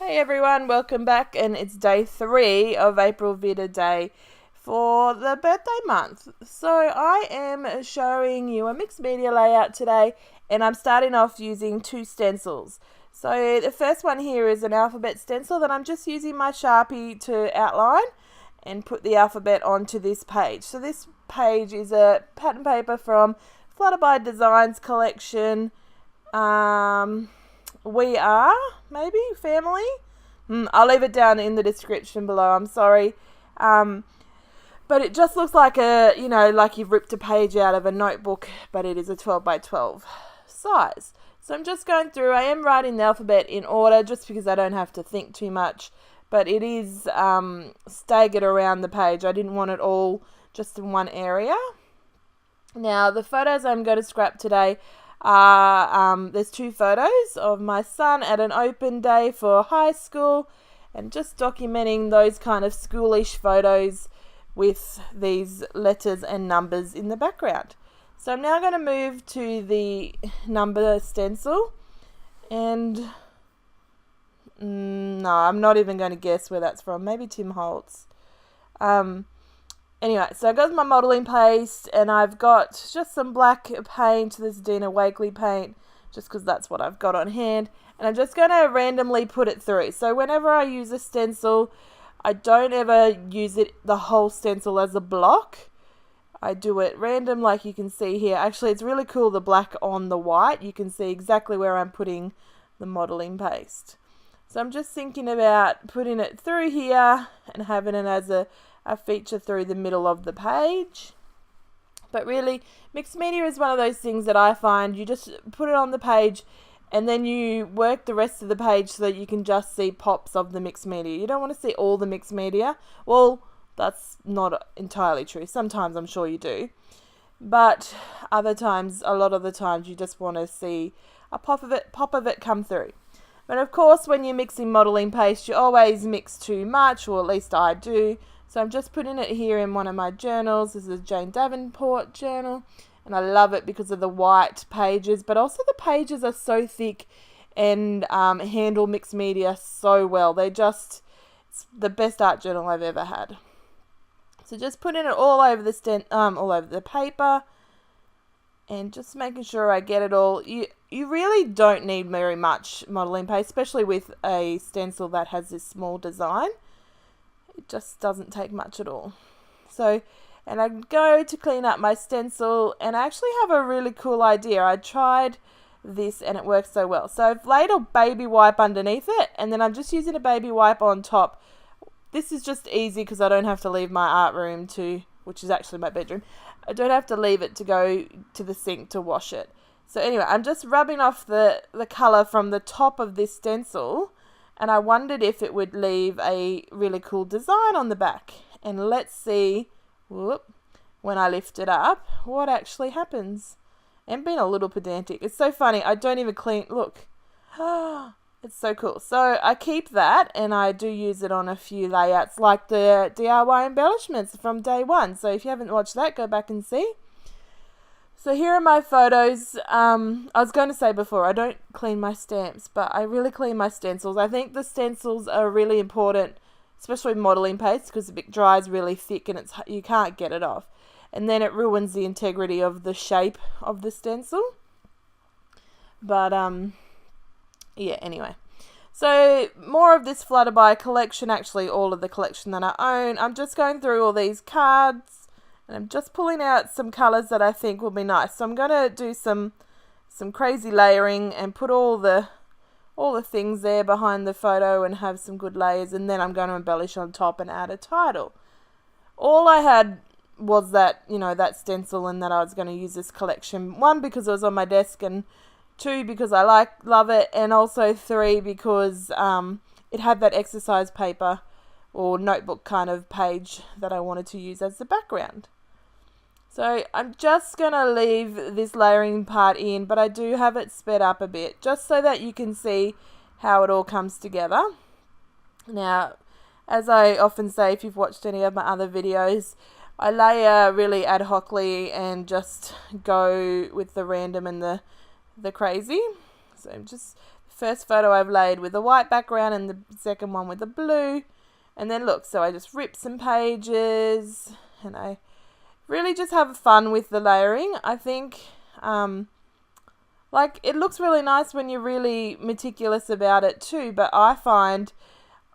Hey everyone, welcome back, and it's day 3 of April Vid-A-Day for the birthday month. So I am showing you a mixed media layout today, and I'm starting off using 2 stencils. So the first one here is an alphabet stencil that I'm just using my Sharpie to outline and put the alphabet onto this page. So this page is a pattern paper from Flutterby Designs collection. We are, maybe, family? I'll leave it down in the description below, I'm sorry. But it just looks like like you've ripped a page out of a notebook, but it is a 12 by 12 size. So I'm just going through, I am writing the alphabet in order just because I don't have to think too much, but it is staggered around the page. I didn't want it all just in one area. Now, the photos I'm going to scrap today there's 2 photos of my son at an open day for high school, and just documenting those kind of schoolish photos with these letters and numbers in the background. So I'm now going to move to the number stencil, and no, I'm not even going to guess where that's from. Maybe Tim Holtz. Anyway, so I've got my modelling paste, and I've got just some black paint, this Dina Wakley paint, just because that's what I've got on hand. And I'm just going to randomly put it through. So whenever I use a stencil, I don't ever use the whole stencil as a block. I do it random, like you can see here. Actually, it's really cool, the black on the white. You can see exactly where I'm putting the modelling paste. So I'm just thinking about putting it through here and having it as a feature through the middle of the page. But really, mixed media is one of those things that I find you just put it on the page and then you work the rest of the page so that you can just see pops of the mixed media. You don't want to see all the mixed media. Well, that's not entirely true. Sometimes I'm sure you do. But other times, a lot of the times, you just want to see a pop of it come through. But of course, when you're mixing modelling paste, you always mix too much, or at least I do. So I'm just putting it here in one of my journals. This is a Jane Davenport journal, and I love it because of the white pages, but also the pages are so thick and handle mixed media so well. It's the best art journal I've ever had. So just putting it all over the paper, and just making sure I get it all. You really don't need very much modelling paste, especially with a stencil that has this small design. It just doesn't take much at all. So, and I go to clean up my stencil, and I actually have a really cool idea. I tried this and it works so well. So I've laid a baby wipe underneath it, and then I'm just using a baby wipe on top. This is just easy because I don't have to leave my art room which is actually my bedroom. I don't have to leave it to go to the sink to wash it. So anyway, I'm just rubbing off the colour from the top of this stencil, and I wondered if it would leave a really cool design on the back. And let's see, when I lift it up, what actually happens. I'm being a little pedantic. It's so funny. I don't even clean. Look. It's so cool. So I keep that, and I do use it on a few layouts, like the DIY embellishments from day 1. So if you haven't watched that, go back and see. So here are my photos. I was going to say before, I don't clean my stamps, but I really clean my stencils. I think the stencils are really important, especially modelling paste, because it dries really thick and you can't get it off. And then it ruins the integrity of the shape of the stencil. But, yeah, anyway. So more of this Flutterby collection, actually all of the collection that I own. I'm just going through all these cards, and I'm just pulling out some colours that I think will be nice. So I'm going to do some crazy layering and put all the things there behind the photo and have some good layers, and then I'm going to embellish on top and add a title. All I had was that stencil, and that I was going to use this collection. 1, because it was on my desk, and 2, because I love it, and also 3, because it had that exercise paper or notebook kind of page that I wanted to use as the background. So I'm just going to leave this layering part in, but I do have it sped up a bit, just so that you can see how it all comes together. Now, as I often say, if you've watched any of my other videos, I layer really ad hocly and just go with the random and the crazy. So just First photo I've laid with a white background and the second one with a blue. And then look, so I just rip some pages and I really just have fun with the layering. I think like it looks really nice when you're really meticulous about it too, but I find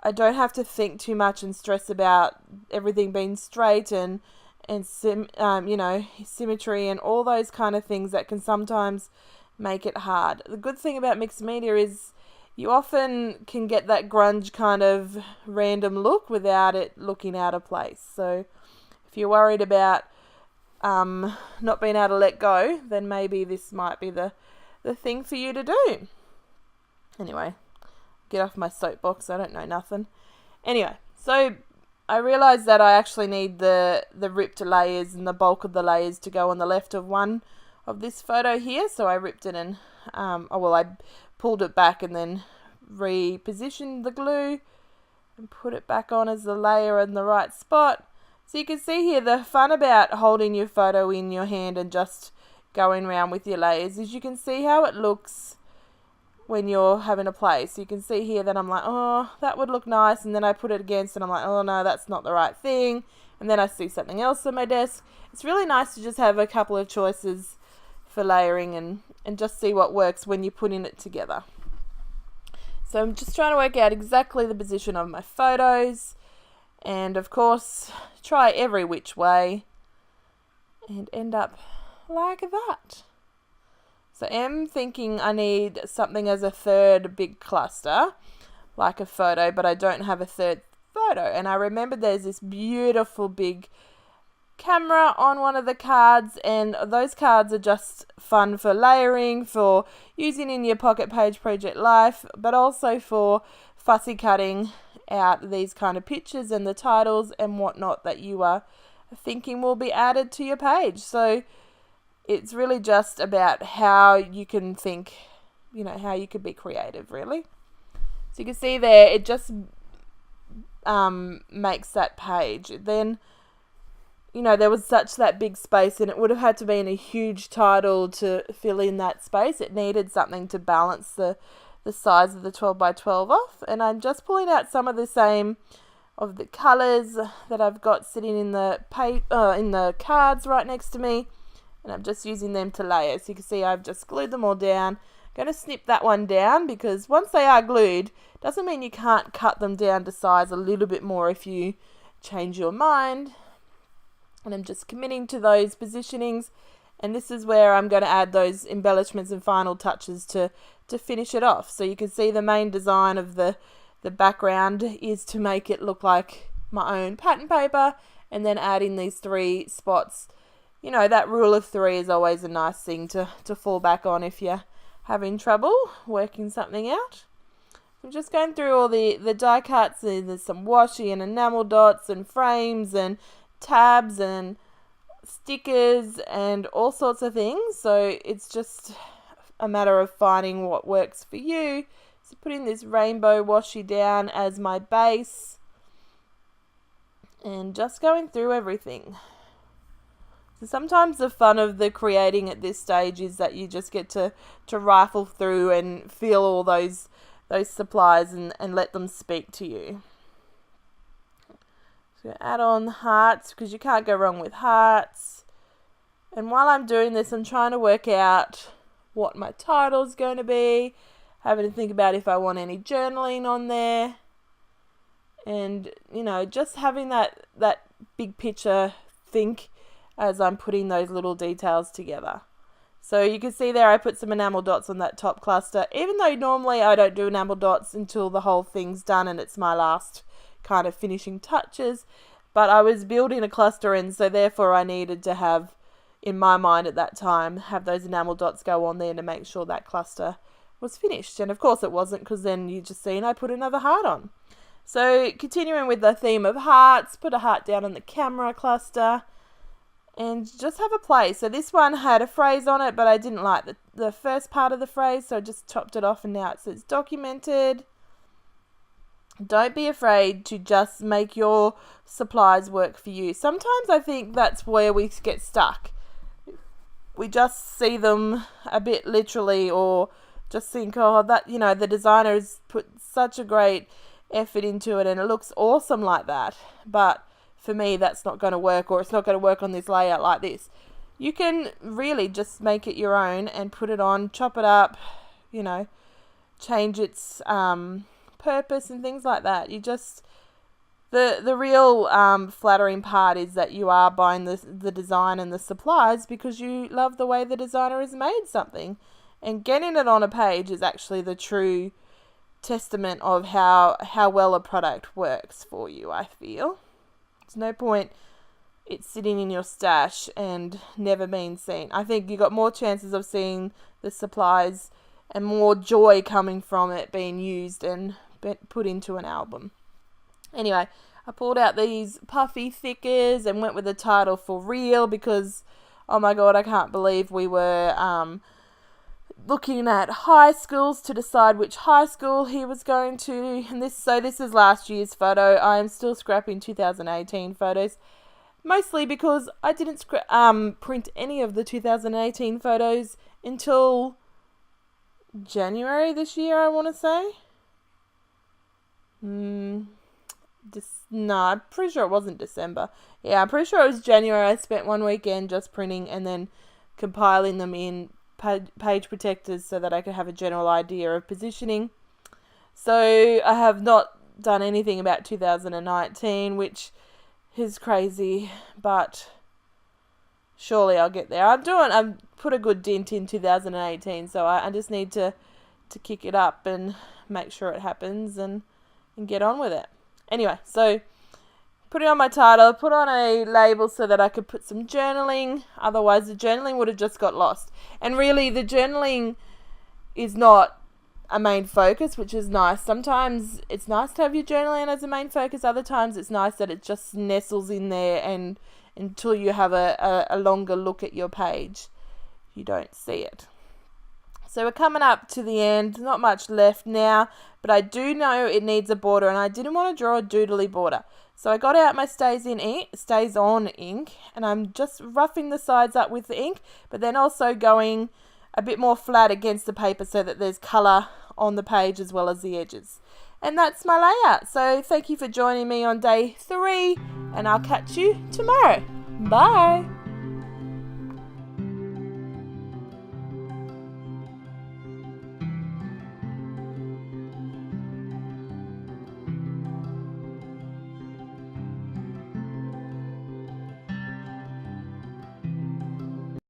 I don't have to think too much and stress about everything being straight and symmetry and all those kind of things that can sometimes make it hard. The good thing about mixed media is you often can get that grunge kind of random look without it looking out of place. So if you're worried about not being able to let go, then maybe this might be the thing for you to do. Anyway, get off my soapbox, I don't know nothing. Anyway, so I realised that I actually need the ripped layers and the bulk of the layers to go on the left of one of this photo here, so I ripped it and I pulled it back and then repositioned the glue and put it back on as the layer in the right spot. So you can see here the fun about holding your photo in your hand and just going around with your layers is you can see how it looks when you're having a play. So you can see here that I'm like, oh, that would look nice, and then I put it against and I'm like, oh no, that's not the right thing, and then I see something else on my desk. It's really nice to just have a couple of choices for layering and just see what works when you're putting it together. So I'm just trying to work out exactly the position of my photos and of course try every which way and end up like that. So I'm thinking I need something as a third big cluster, like a photo, but I don't have a third photo. And I remember there's this beautiful big camera on one of the cards, and those cards are just fun for layering, for using in your pocket page project life, but also for fussy cutting out these kind of pictures and the titles and whatnot that you are thinking will be added to your page. So it's really just about how you can think, how you could be creative, really. So you can see there, it just makes that page. Then, there was such that big space and it would have had to be in a huge title to fill in that space. It needed something to balance the size of the 12 by 12 off. And I'm just pulling out some of the same of the colours that I've got sitting in the cards right next to me. And I'm just using them to layer. So you can see I've just glued them all down. I'm going to snip that one down because once they are glued, doesn't mean you can't cut them down to size a little bit more if you change your mind. And I'm just committing to those positionings. And this is where I'm going to add those embellishments and final touches to finish it off. So you can see the main design of the background is to make it look like my own pattern paper. And then adding these 3 spots. That rule of 3 is always a nice thing to fall back on if you're having trouble working something out. I'm just going through all the die cuts, and there's some washi and enamel dots and frames and tabs and stickers and all sorts of things. So it's just a matter of finding what works for you. So putting this rainbow washi down as my base and just going through everything. So sometimes the fun of the creating at this stage is that you just get to rifle through and feel all those supplies and let them speak to you. So add on hearts because you can't go wrong with hearts. And while I'm doing this, I'm trying to work out what my title's going to be, having to think about if I want any journaling on there. And, just having that big picture think as I'm putting those little details together. So you can see there I put some enamel dots on that top cluster, even though normally I don't do enamel dots until the whole thing's done and it's my last kind of finishing touches. But I was building a cluster, and so therefore I needed to have, in my mind at that time, have those enamel dots go on there to make sure that cluster was finished. And of course it wasn't, because then you just seen I put another heart on. So continuing with the theme of hearts, put a heart down on the camera cluster. And just have a play. So this one had a phrase on it, but I didn't like the first part of the phrase, so I just chopped it off and now it says documented. Don't be afraid to just make your supplies work for you. Sometimes I think that's where we get stuck. We just see them a bit literally or just think, oh, that, you know, the designer has put such a great effort into it and it looks awesome like that. But for me, that's not going to work, or it's not going to work on this layout like this. You can really just make it your own and put it on, chop it up, you know, change its purpose and things like that. You just, the real flattering part is that you are buying the design and the supplies because you love the way the designer has made something. And getting it on a page is actually the true testament of how well a product works for you, I feel. There's no point it's sitting in your stash and never being seen. I think you got more chances of seeing the supplies and more joy coming from it being used and put into an album. Anyway, I pulled out these puffy thickers and went with the title For Real because, oh my god, I can't believe we were looking at high schools to decide which high school he was going to. And this is last year's photo. I am still scrapping 2018 photos, mostly because I didn't print any of the 2018 photos until January this year, I want to say. No, I'm pretty sure it wasn't December. Yeah, I'm pretty sure it was January. I spent one weekend just printing and then compiling them in page protectors so that I could have a general idea of positioning. So I have not done anything about 2019, which is crazy, but surely I'll get there. I've put a good dent in 2018, so I just need to kick it up and make sure it happens and get on with it. Anyway, so put it on my title, put on a label so that I could put some journaling. Otherwise, the journaling would have just got lost. And really, the journaling is not a main focus, which is nice. Sometimes it's nice to have your journaling as a main focus. Other times it's nice that it just nestles in there, and until you have a longer look at your page, you don't see it. So we're coming up to the end. Not much left now, but I do know it needs a border, and I didn't want to draw a doodly border. So I got out my Stays On ink, and I'm just roughing the sides up with the ink, but then also going a bit more flat against the paper so that there's colour on the page as well as the edges. And that's my layout. So thank you for joining me on day 3, and I'll catch you tomorrow. Bye.